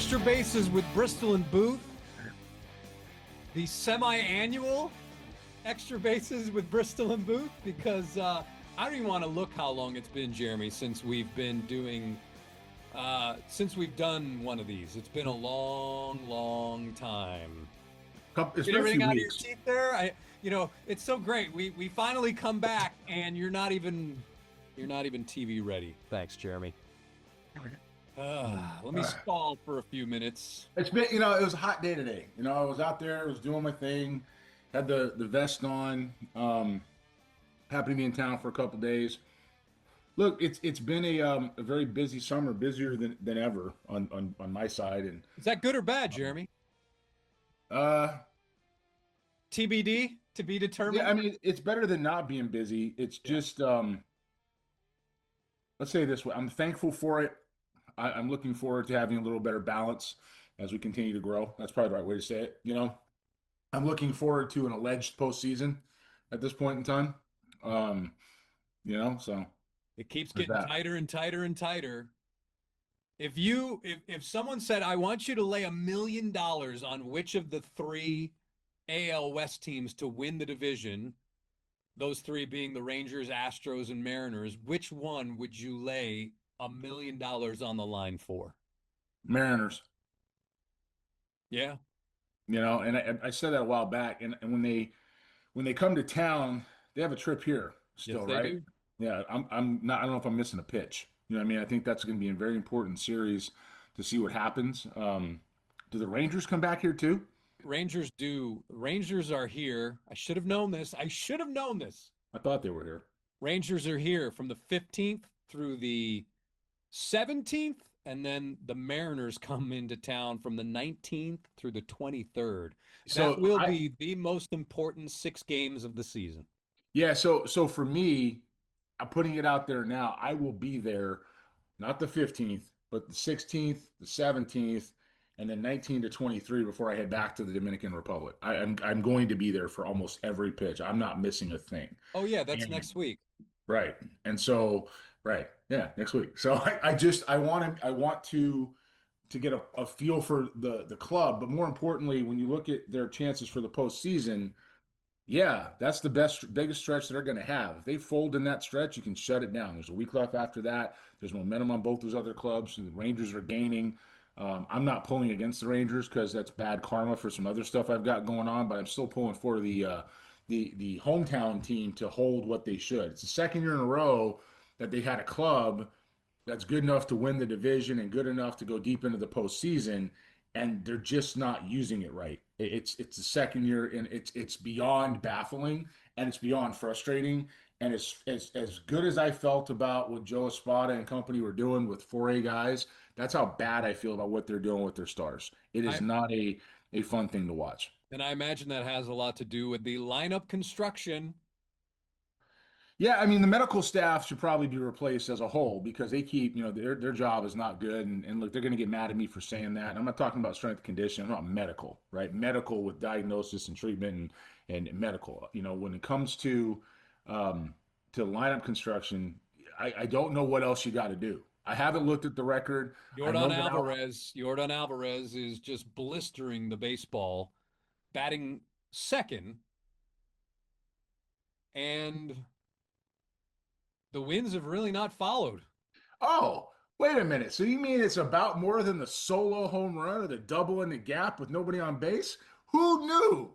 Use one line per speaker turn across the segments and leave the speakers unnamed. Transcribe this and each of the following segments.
Extra Bases with Bristol and Booth. The semi-annual Extra Bases with Bristol and Booth, because I don't even want to look how long it's been, Jeremy, since we've been doing, since we've done one of these. It's been a long, long time.
It's
Get
been a
everything
few
out
weeks.
of your teeth there. It's so great. We finally come back, and you're not even TV ready. Thanks, Jeremy. Let me stall for a few minutes.
It's been, it was a hot day today. I was out there, I was doing my thing, had the vest on. Happened to be in town for a couple days. Look, it's been a very busy summer, busier than ever on my side. And
Is that good or bad, Jeremy? TBD, to be determined.
yeah, I mean, it's better than not being busy. It's just let's say it this way, I'm thankful for it. I'm looking forward to having a little better balance as we continue to grow. That's probably the right way to say it. I'm looking forward to an alleged postseason at this point in time. So
It keeps
there's
getting
that.
tighter and tighter and tighter. If someone said, I want you to lay $1 million on which of the three AL West teams to win the division, those three being the Rangers, Astros, and Mariners, which one would you lay $1 million on the line for?
Mariners.
Yeah.
And I said that a while back. And when they come to town, they have a trip here still,
Yes, they
right?
do.
Yeah, I'm not. I don't know if I'm missing a pitch. You know what I mean? I think that's going to be a very important series to see what happens. Do the Rangers come back here too?
Rangers do. Rangers are here. I should have known this.
I thought they were here.
Rangers are here from the 15th through the 17th, and then the Mariners come into town from the 19th through the 23rd.
So
That will be the most important 6 games of the season.
yeah. So for me, I'm putting it out there now. I will be there, not the 15th, but the 16th, the 17th, and then 19 to 23 before I head back to the Dominican Republic. I'm going to be there for almost every pitch. I'm not missing a thing.
Oh yeah, that's
And-
next week.
Right. And so, right. Yeah, next week. So I want to get a feel for the club, but more importantly, when you look at their chances for the postseason, yeah, that's the biggest stretch they're going to have. If they fold in that stretch, you can shut it down. There's a week left after that. There's momentum on both those other clubs. And the Rangers are gaining. I'm not pulling against the Rangers because that's bad karma for some other stuff I've got going on, but I'm still pulling for the hometown team to hold what they should. It's the second year in a row that they had a club that's good enough to win the division and good enough to go deep into the postseason, and they're just not using it right. It's the second year, and it's beyond baffling and it's beyond frustrating. And as good as I felt about what Joe Espada and company were doing with 4A guys, that's how bad I feel about what they're doing with their stars. It is not a fun thing to watch.
And I imagine that has a lot to do with the lineup construction.
Yeah, I mean, the medical staff should probably be replaced as a whole because they keep, their job is not good. And look, they're going to get mad at me for saying that. And I'm not talking about strength and conditioning. I'm not medical, right? Medical with diagnosis and treatment and medical. When it comes to lineup construction, I don't know what else you got to do. I haven't looked at the record.
Yordan Alvarez is just blistering the baseball, batting second, and the wins have really not followed.
Oh, wait a minute. So you mean it's about more than the solo home run or the double in the gap with nobody on base? Who knew?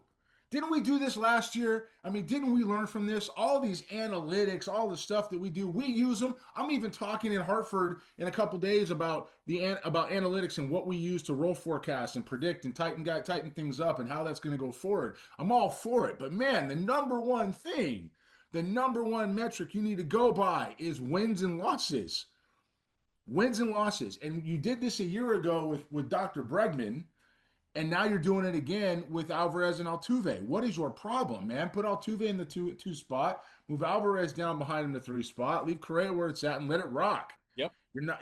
Didn't we do this last year? I mean, didn't we learn from this? All these analytics, all the stuff that we do, we use them. I'm even talking in Hartford in a couple days about analytics and what we use to roll forecast and predict and tighten things up and how that's going to go forward. I'm all for it. But man, the number one metric you need to go by is wins and losses. Wins and losses. And you did this a year ago with Dr. Bregman. And now you're doing it again with Alvarez and Altuve. What is your problem, man? Put Altuve in the two spot, move Alvarez down behind him the 3 spot, leave Correa where it's at, and let it rock.
Yep.
You're not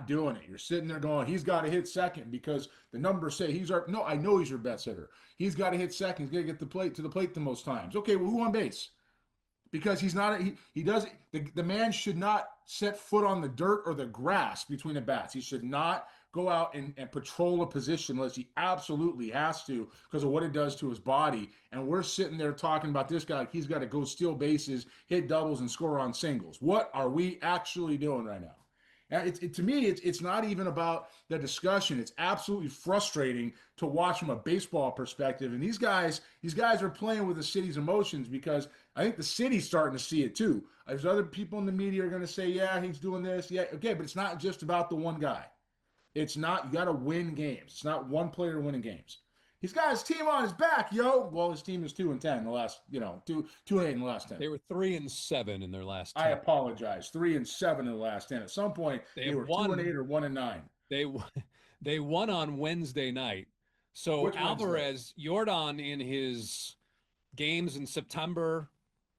doing it. You're sitting there going, he's got to hit second because the numbers say no, I know he's your best hitter. He's got to hit second. He's got to get to the plate the most times. Okay, well, who on base? Because he's not, he doesn't, the man should not set foot on the dirt or the grass between the bats. He should not go out and patrol a position unless he absolutely has to because of what it does to his body. And we're sitting there talking about this guy like he's got to go steal bases, hit doubles, and score on singles. What are we actually doing right now? To me, it's not even about the discussion. It's absolutely frustrating to watch from a baseball perspective. And these guys are playing with the city's emotions because I think the city's starting to see it too. There's other people in the media are going to say, yeah, he's doing this. Yeah, okay, but it's not just about the one guy. It's not, you got to win games. It's not one player winning games. He's got his team on his back, yo. Well, his team is 2-10 in the last, 2-8 in the last 10.
They were 3-7 in their last 10.
I apologize. 3-7 in the last 10. At some point, they were 2-8 or 1-9.
They won on Wednesday night. So
Which
Alvarez, Yordan in his games in September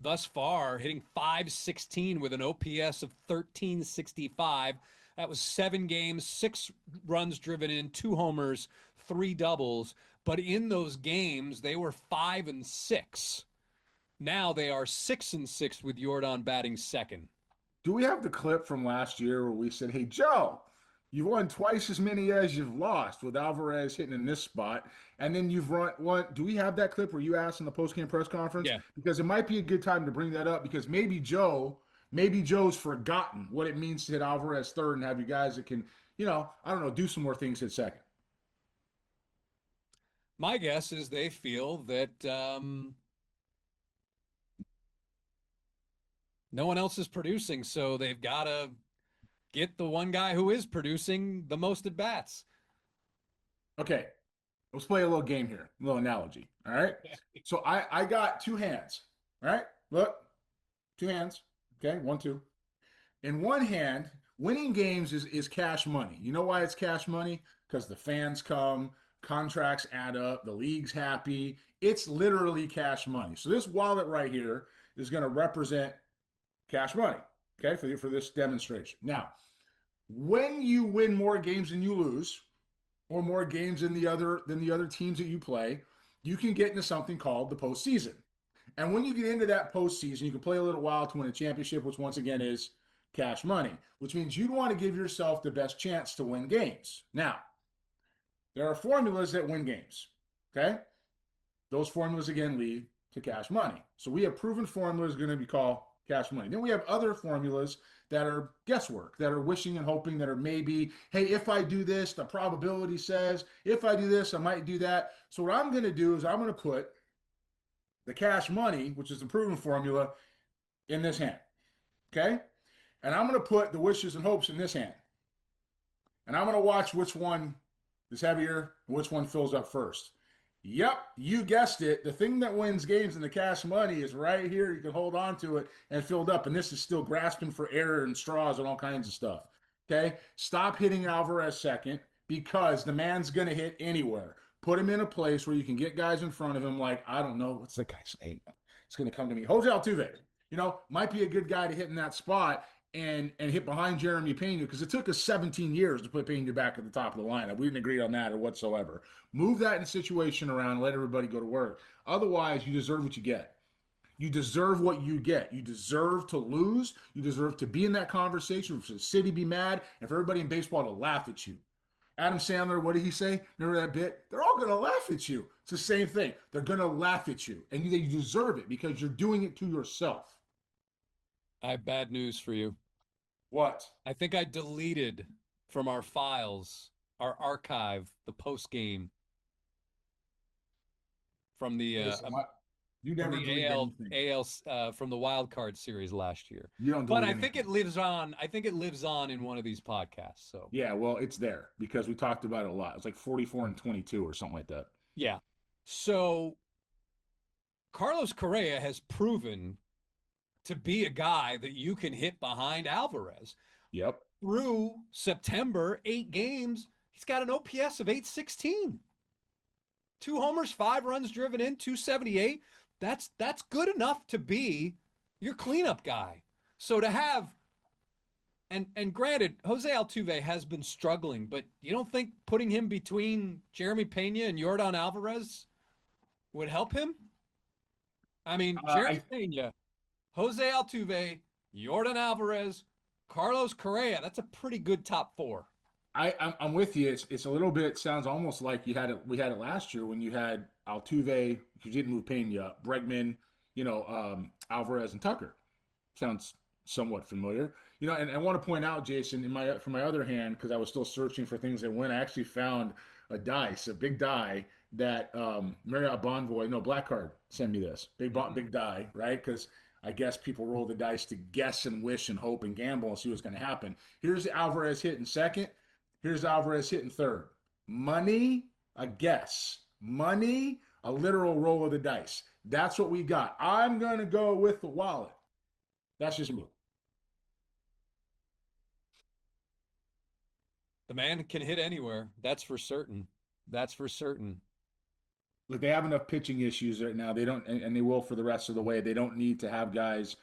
thus far, hitting .516 with an OPS of 1365. That was 7 games, 6 runs driven in, 2 homers, 3 doubles. But in those games, they were 5-6. Now they are 6-6 with Yordan batting second.
Do we have the clip from last year where we said, hey, Joe, you've won twice as many as you've lost with Alvarez hitting in this spot. And then you've won. Do we have that clip where you asked in the postgame press conference?
Yeah.
Because it might be a good time to bring that up because maybe Joe's forgotten what it means to hit Alvarez third and have you guys that can, do some more things at second.
My guess is they feel that no one else is producing, so they've got to get the one guy who is producing the most at bats.
Okay, let's play a little game here, a little analogy. All right. So I got 2 hands. All right. Look, 2 hands. Okay, 1, 2. In one hand, winning games is cash money. You know why it's cash money? Because the fans come, contracts add up, the league's happy. It's literally cash money. So this wallet right here is going to represent cash money, okay, for this demonstration. Now, when you win more games than you lose, or more games than the other teams that you play, you can get into something called the postseason. And when you get into that postseason, you can play a little while to win a championship, which once again is cash money, which means you'd want to give yourself the best chance to win games. Now, there are formulas that win games, okay? Those formulas, again, lead to cash money. So we have proven formulas going to be called cash money. Then we have other formulas that are guesswork, that are wishing and hoping, that are maybe, hey, if I do this, the probability says, if I do this, I might do that. So what I'm going to do is I'm going to put the cash money, which is the proven formula, in this hand, okay? And I'm going to put the wishes and hopes in this hand. And I'm going to watch which one is heavier and which one fills up first. Yep, you guessed it. The thing that wins games in the cash money is right here. You can hold on to it and filled up. And this is still grasping for air and straws and all kinds of stuff. Okay? Stop hitting Alvarez second because the man's going to hit anywhere. Put him in a place where you can get guys in front of him like, I don't know, what's the guy's name? It's going to come to me. Jose Altuve, might be a good guy to hit in that spot and hit behind Jeremy Pena because it took us 17 years to put Pena back at the top of the lineup. We didn't agree on that or whatsoever. Move that in situation around and let everybody go to work. Otherwise, you deserve what you get. You deserve what you get. You deserve to lose. You deserve to be in that conversation, for the city be mad, and for everybody in baseball to laugh at you. Adam Sandler, what did he say? Remember that bit? They're all going to laugh at you. It's the same thing. They're going to laugh at you, and you deserve it because you're doing it to yourself.
I have bad news for you.
What?
I think I deleted from our files, our archive, the post game from the
you never
from the AL from the wild card series last year.
You don't.
But I think it lives on. I think it lives on in one of these podcasts. So
yeah, well, it's there because we talked about it a lot. It's like 44-22 or something like that.
Yeah. So Carlos Correa has proven to be a guy that you can hit behind Alvarez.
Yep.
Through September, 8 games, he's got an OPS of 816. 2 homers, 5 runs driven in, 278. That's good enough to be your cleanup guy. So to have, and granted, Jose Altuve has been struggling, but you don't think putting him between Jeremy Pena and Yordan Alvarez would help him? I mean, Jeremy Pena, Jose Altuve, Yordan Alvarez, Carlos Correa, that's a pretty good top 4.
I'm with you. It's a little bit sounds almost like you had it. We had it last year when you had Altuve. You didn't move Pena, Bregman, Alvarez and Tucker. Sounds somewhat familiar. And I want to point out, Jason, from my other hand, because I was still searching for things that went, I actually found a big die that Marriott Bonvoy, no, Black Card sent me this big die, right? Because I guess people roll the dice to guess and wish and hope and gamble and see what's going to happen. Here's Alvarez hitting second. Here's Alvarez hitting third. Money, a guess. Money, a literal roll of the dice. That's what we got. I'm going to go with the wallet. That's just me.
The man can hit anywhere. That's for certain. That's for certain.
Look, they have enough pitching issues right now. They don't, and they will for the rest of the way. They don't need to have guys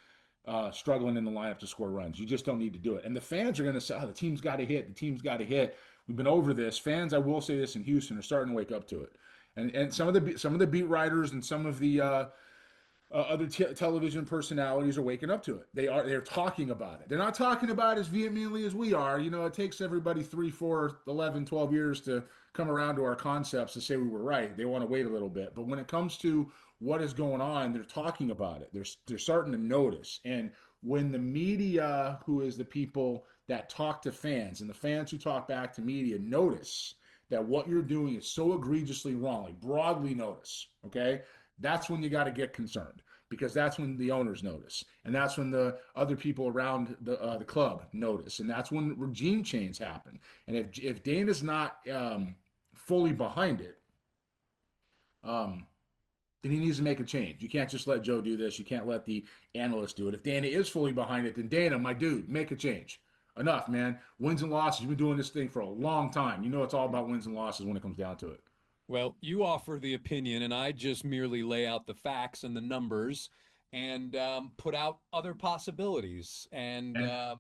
struggling in the lineup to score runs. You just don't need to do it. And the fans are going to say, "Oh, the team's got to hit. The team's got to hit." We've been over this. Fans, I will say this in Houston, are starting to wake up to it. And some of the beat writers and some of the other television personalities are waking up to it. They're talking about it. They're not talking about it as vehemently as we are. It takes everybody 3, 4, 11, 12 years to come around to our concepts to say we were right. They want to wait a little bit. But when it comes to what is going on, they're talking about it. They're starting to notice. And when the media, who is the people that talk to fans and the fans who talk back to media, notice that what you're doing is so egregiously wrong, like broadly notice, okay? That's when you got to get concerned, because that's when the owners notice, and that's when the other people around the club notice, and that's when regime change happen. And if Dana's not fully behind it, um, then he needs to make a change. You can't just let Joe do this. You can't let the analyst do it. If Dana is fully behind it, then Dana, my dude, make a change. Enough, man. Wins and losses. You've been doing this thing for a long time. You know it's all about wins and losses when it comes down to it.
Well, you offer the opinion, and I just merely lay out the facts and the numbers and put out other possibilities. And
And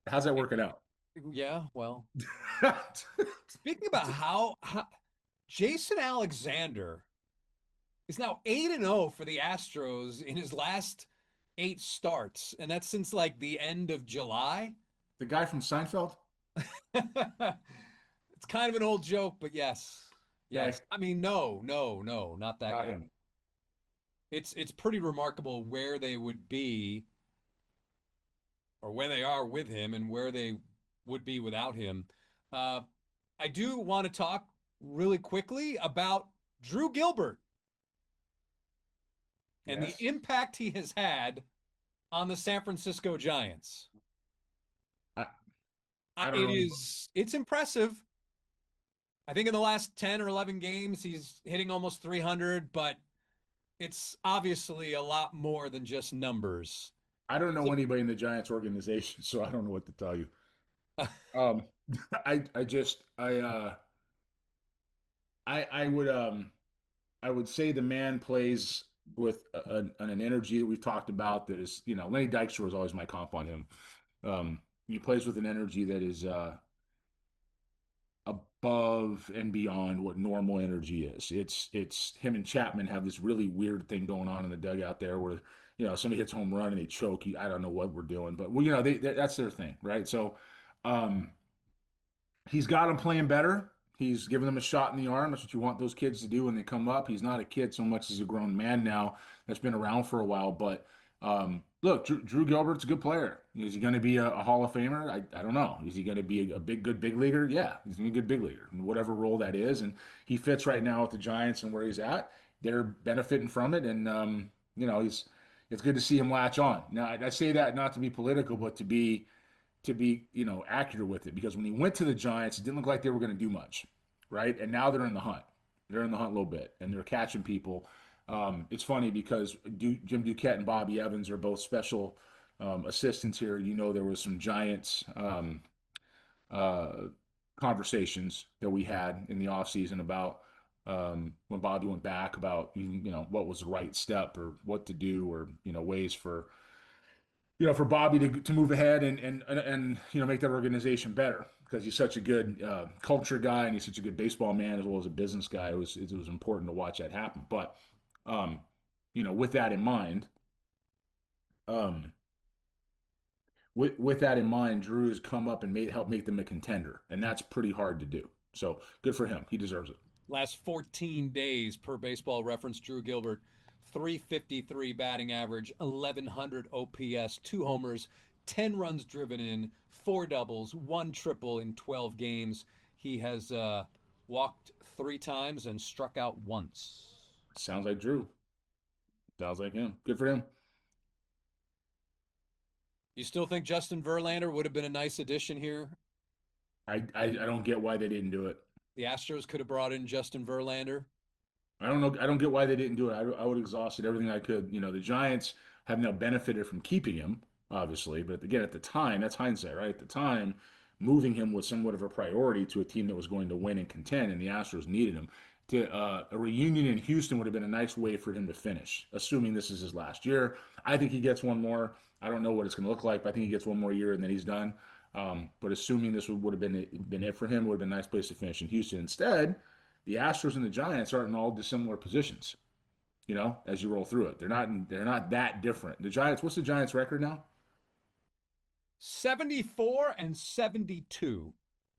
how's that working out?
yeah, well, speaking about how Jason Alexander is now 8-0 for the Astros in his last 8 starts, and that's since like the end of July.
The guy from Seinfeld?
It's kind of an old joke, but yes.
Yeah,
Yes. I mean, no, not that
not
guy.
him.
It's pretty remarkable where they would be or where they are with him and where they would be without him. Uh, I do want to talk really quickly about Drew Gilbert and the
Yes.
impact he has had on the San Francisco Giants.
I, I don't
It
know.
is it's impressive. I think in the last 10 or 11 games he's hitting almost 300, but it's obviously a lot more than just numbers.
I don't know anybody in the Giants organization, so I don't know what to tell you. Um, I would say the man plays with an energy that we've talked about that is, Lenny Dykstra was always my comp on him. He plays with an energy that is above and beyond what normal energy is. It's him and Chapman have this really weird thing going on in the dugout there where somebody hits home run and they choke. I don't know what we're doing, but well, that's their thing, right? So um, he's got them playing better. He's giving them a shot in the arm. That's what you want those kids to do when they come up. He's not a kid so much as a grown man now that's been around for a while. But look, Drew Gilbert's a good player. Is he going to be a Hall of Famer? I don't know. Is he going to be a good big leaguer? Yeah, he's going to be a good big leaguer, in whatever role that is. And he fits right now with the Giants and where he's at. They're benefiting from it, and it's good to see him latch on. Now, I say that not to be political, but to be accurate with it, because when he went to the Giants, it didn't look like they were going to do much, right? And now they're in the hunt. They're in the hunt a little bit, and they're catching people. It's funny because Jim Duquette and Bobby Evans are both special assistants here. There was some Giants uh, conversations that we had in the offseason about when Bobby went back about what was the right step or what to do, or ways for Bobby to move ahead and make that organization better, because he's such a good culture guy and he's such a good baseball man as well as a business guy. It was important to watch that happen. But with that in mind, um, with that in mind, Drew has come up and helped make them a contender, and that's pretty hard to do. So good for him. He deserves it.
Last 14 days per Baseball Reference, Drew Gilbert, 353 batting average, 1100 OPS, 2 homers, 10 runs driven in, 4 doubles, 1 triple in 12 games. He has walked 3 times and struck out once.
Sounds like Drew. Sounds like him. Good for him.
You still think Justin Verlander would have been a nice addition here?
I don't get why they didn't do it.
The Astros could have brought in Justin Verlander.
I don't know. I don't get why they didn't do it. I would have exhausted everything I could. The Giants have now benefited from keeping him, obviously, but again, at the time, that's hindsight, right? At the time, moving him was somewhat of a priority to a team that was going to win and contend, and the Astros needed him. A reunion in Houston would have been a nice way for him to finish, assuming this is his last year. I think he gets one more. I don't know what it's going to look like, but I think he gets one more year and then he's done. But assuming this would have been it for him, would have been a nice place to finish in Houston. Instead, the Astros and the Giants are in all dissimilar positions. As you roll through it, they're not that different. The Giants, what's the Giants' record now?
74 and 72.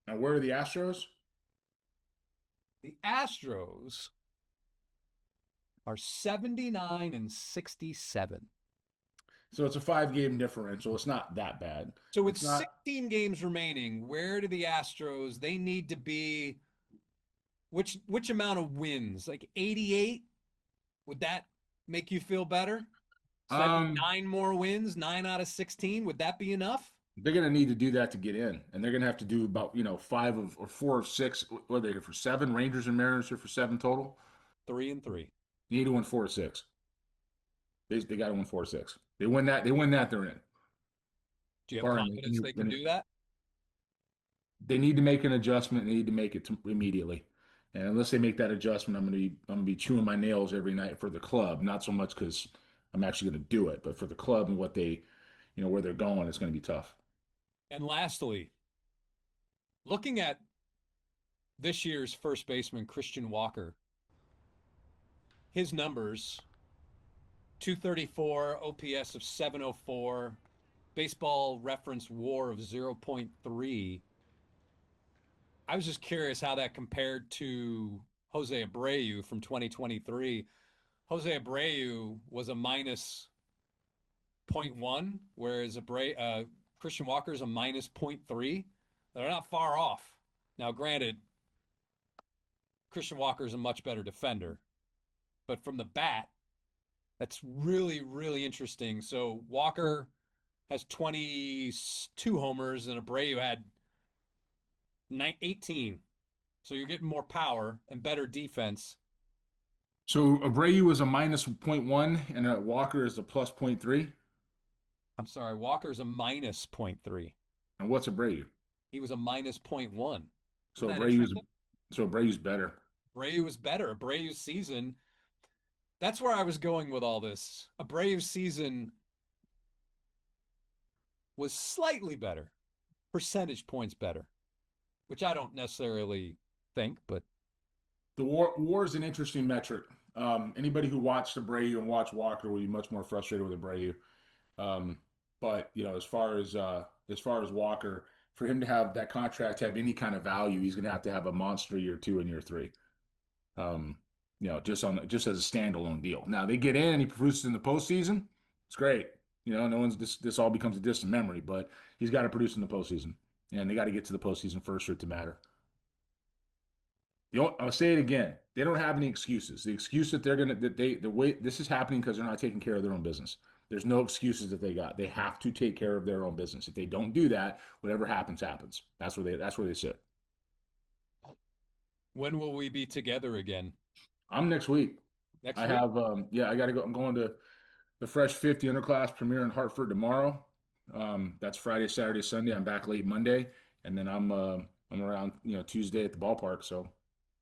Now, where are the Astros?
The Astros are 79 and 67.
So it's a 5-game differential. It's not that bad.
So with
It's not.
16 games remaining, where do the Astros, they need to be, which amount of wins? Like 88? Would that make you feel better? So that'd be
Um,
9 more wins, 9 out of 16. Would that be enough?
they're going to need to do that to get in, and they're going to have to do about 5 or 4 of 6. What are they here for 7? Rangers and Mariners are for 7 total.
3-3.
You need to win 4 or 6. They got to win 4 or 6. They win that. They win that. They're in.
Do you have
Barring
confidence they can do that?
they need to make an adjustment. They need to make it immediately. And unless they make that adjustment, I'm gonna be chewing my nails every night for the club. Not so much because I'm actually gonna do it, but for the club and what they, where they're going, it's gonna be tough.
And lastly, looking at this year's first baseman, Christian Walker, his numbers 234, OPS of 704, baseball reference WAR of 0.3. I was just curious how that compared to Jose Abreu from 2023. Jose Abreu was a minus zero point 0.1, whereas Christian Walker is a minus zero point 0.3. They're not far off. Now, granted, Christian Walker is a much better defender, but from the bat, that's really, really interesting. So Walker has 22 homers and Abreu had 18. So you're getting more power and better defense.
So Abreu is a minus -0.1 and Walker is a plus +0.3.
I'm sorry, Walker's a minus zero point 0.3.
And what's Abreu?
He was a minus zero point 0.1.
So
Isn't that
Abreu's
interesting?
so Abreu's better.
Abreu was better. Abreu's season, that's where I was going with all this. Abreu's season was slightly better, percentage points better, which I don't necessarily think, but
The war is an interesting metric. Anybody who watched Abreu and watched Walker will be much more frustrated with Abreu. Um, but as far as Walker, for him to have that contract have any kind of value, he's going to have a monster year 2 and year 3. Um, just as a standalone deal. Now they get in and he produces in the postseason. It's great. No one's this all becomes a distant memory, but he's got to produce in the postseason, and they got to get to the postseason first for it to matter. I'll say it again. They don't have any excuses. The excuse that the way this is happening because they're not taking care of their own business. There's no excuses that they got. They have to take care of their own business. If they don't do that, whatever happens, happens. That's where they sit.
when will we be together again?
I'm next week.
Next
I
week?
have I gotta go. I'm going to the Fresh 50 Underclass premiere in Hartford tomorrow. That's Friday, Saturday, Sunday. I'm back late Monday, and then I'm around Tuesday at the ballpark. So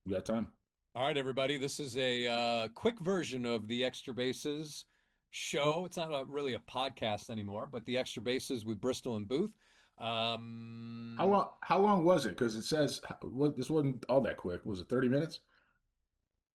we got time.
All right, everybody. This is a quick version of the Extra Bases show. It's not really a podcast anymore, but the Extra Bases with Bristol and Booth.
How long was it? Because it says this wasn't all that quick. Was it 30 minutes?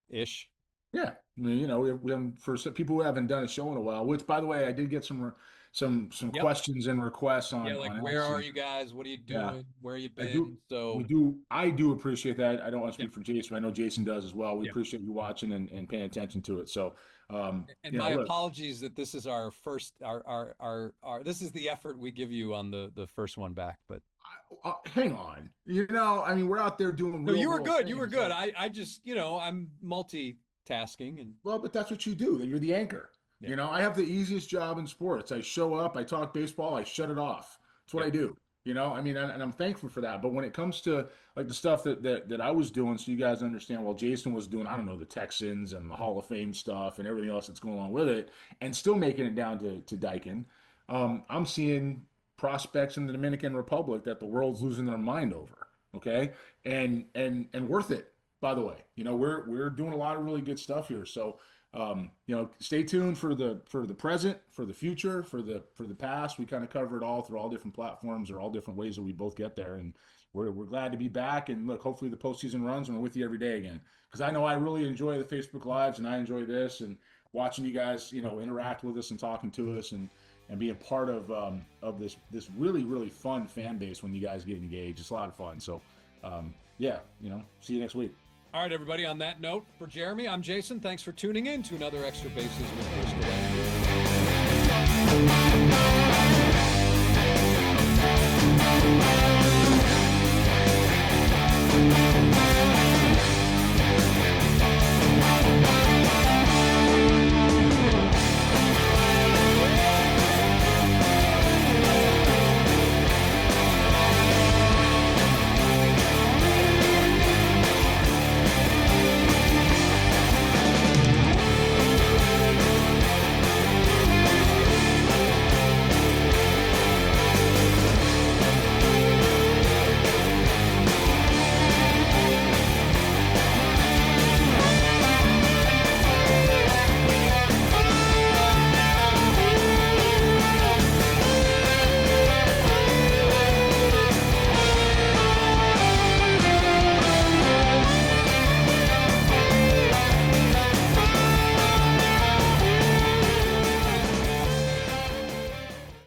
Ish.
Yeah. I mean, we have for some people who haven't done a show in a while, which by the way, I did get some some
Yep.
questions and requests on
Yeah, like
on
where
X.
are you guys? What are you
Yeah,
doing? Where you
I do.
been? So
I do appreciate that. I don't want to
yeah,
speak for Jason, but I know Jason does as well. We
yeah.
appreciate you watching and paying attention to it. So,
And my
look,
apologies that this is our first our this is the effort we give you on the first one back. But
hang on. I mean, we're out there doing
no,
real
you were
world
good. You were
things.
good. I just I'm multitasking and
Well, but that's what you do. You're the anchor.
yeah,
I have the easiest job in sports. I show up, I talk baseball, I shut it off. That's what
yep.
I do. I mean, and I'm thankful for that. But when it comes to like the stuff that I was doing, so you guys understand, while Jason was doing, I don't know, the Texans and the Hall of Fame stuff and everything else that's going on with it, and still making it down to Daikin, I'm seeing prospects in the Dominican Republic that the world's losing their mind over. Okay, and worth it. By the way, we're doing a lot of really good stuff here. So stay tuned for the present, for the future, for the past. We kind of cover it all through all different platforms or all different ways that we both get there, and we're glad to be back. And look, hopefully the postseason runs and we're with you every day again, because I know I really enjoy the Facebook Lives and I enjoy this and watching you guys interact with us and talking to us and being part of this really fun fan base when you guys get engaged. It's a lot of fun. So yeah, see you next week.
All right, everybody. On that note, for Jeremy, I'm Jason. Thanks for tuning in to another Extra Bases with Bristol.